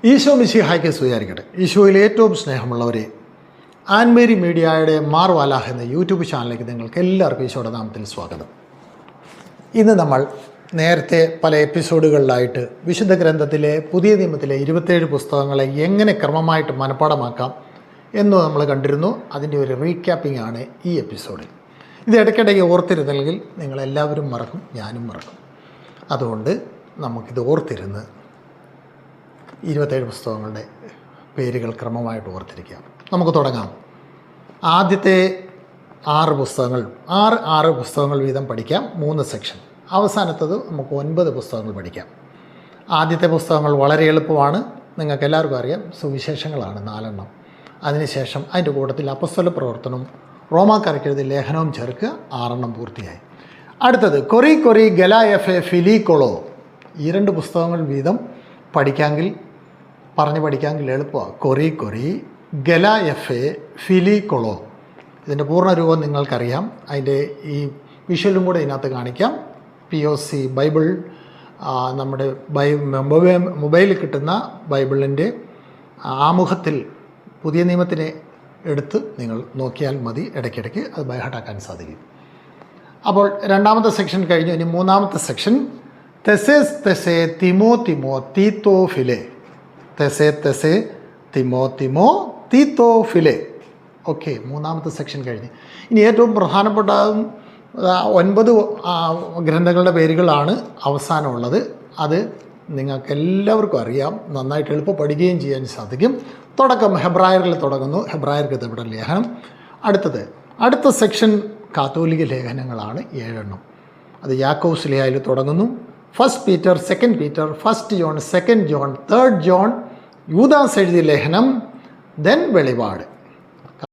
ഈശോ മിശിഹായ്ക്ക് സ്വീകരിക്കട്ടെ. ഈശോയിൽ ഏറ്റവും സ്നേഹമുള്ളവരെ, ആൻമേരി മീഡിയയുടെ മാർവാലാഹ് എന്ന യൂട്യൂബ് ചാനലിലേക്ക് നിങ്ങൾക്ക് എല്ലാവർക്കും ഈശോയുടെ നാമത്തിൽ സ്വാഗതം. ഇന്ന് നമ്മൾ നേരത്തെ പല എപ്പിസോഡുകളിലായിട്ട് വിശുദ്ധ ഗ്രന്ഥത്തിലെ പുതിയ നിയമത്തിലെ 27 പുസ്തകങ്ങളെ എങ്ങനെ ക്രമമായിട്ട് മനഃപ്പാഠമാക്കാം എന്ന് നമ്മൾ കണ്ടിരുന്നു. അതിൻ്റെ ഒരു റീക്യാപ്പിംഗ് ആണ് ഈ എപ്പിസോഡിൽ. ഇത് ഇടയ്ക്കിടയ്ക്ക് ഓർത്തിരുന്നെങ്കിൽ നിങ്ങളെല്ലാവരും മറക്കും, ഞാനും മറക്കും. അതുകൊണ്ട് നമുക്കിത് ഓർത്തിരുന്ന് 27 പുസ്തകങ്ങളുടെ പേരുകൾ ക്രമമായിട്ട് ഓർത്തിരിക്കാം. നമുക്ക് തുടങ്ങാം. ആദ്യത്തെ 6 പുസ്തകങ്ങൾ 6 പുസ്തകങ്ങൾ വീതം പഠിക്കാം, 3 സെക്ഷൻ. അവസാനത്തത് നമുക്ക് 9 പുസ്തകങ്ങൾ പഠിക്കാം. ആദ്യത്തെ പുസ്തകങ്ങൾ വളരെ എളുപ്പമാണ്, നിങ്ങൾക്ക് എല്ലാവർക്കും അറിയാം. സുവിശേഷങ്ങളാണ് 4 എണ്ണം. അതിനുശേഷം അതിൻ്റെ കൂട്ടത്തിൽ അപ്പസ്തല പ്രവർത്തനവും റോമാക്കാർക്ക് എഴുതിയ ലേഖനവും ചേർക്കുക, 6 എണ്ണം പൂർത്തിയായി. അടുത്തത് കൊറി ഗലായഫെ ഫിലിക്കൊളോ. ഈ 2 പുസ്തകങ്ങൾ വീതം പഠിക്കാമെങ്കിൽ എളുപ്പമാണ്. കൊറി ഗലായഫെ ഫിലിക്കൊളോ. ഇതിൻ്റെ പൂർണ്ണരൂപം നിങ്ങൾക്കറിയാം. അതിൻ്റെ ഈ വിഷ്വലും കൂടെ ഇതിനകത്ത് കാണിക്കാം. POC ബൈബിൾ, നമ്മുടെ മൊബൈലിൽ കിട്ടുന്ന ബൈബിളിൻ്റെ ആമുഖത്തിൽ പുതിയ നിയമത്തിനെ എടുത്ത് നിങ്ങൾ നോക്കിയാൽ മതി. ഇടയ്ക്കിടയ്ക്ക് അത് ബൈഹാർട്ടാക്കാൻ സാധിക്കും. അപ്പോൾ രണ്ടാമത്തെ സെക്ഷൻ കഴിഞ്ഞു. ഇനി മൂന്നാമത്തെ section തെസേ Timo തീത്തോ file. തെസേ Timo തീത്തോ file. Okay, മൂന്നാമത്തെ സെക്ഷൻ കഴിഞ്ഞ് ഇനി ഏറ്റവും പ്രധാനപ്പെട്ട 9 ഗ്രന്ഥങ്ങളുടെ പേരുകളാണ് അവസാനമുള്ളത്. അത് നിങ്ങൾക്ക് എല്ലാവർക്കും അറിയാം, നന്നായിട്ട് എളുപ്പം പഠിക്കുകയും ചെയ്യാൻ സാധിക്കും. തുടക്കം ഹെബ്രായറിൽ തുടങ്ങുന്നു. ഹെബ്രായർക്ക് ഇവിടെ ലേഖനം. അടുത്ത സെക്ഷൻ കാത്തോലിക ലേഖനങ്ങളാണ് 7 എണ്ണം. അത് യാക്കോബ് ശ്ലീഹായിൽ തുടങ്ങുന്നു. 1 Peter, 2 Peter, 1 John, 2 John, 3 John, യൂദാസ് എഴുതിയ ലേഖനം, ദെൻ വെളിപാട്.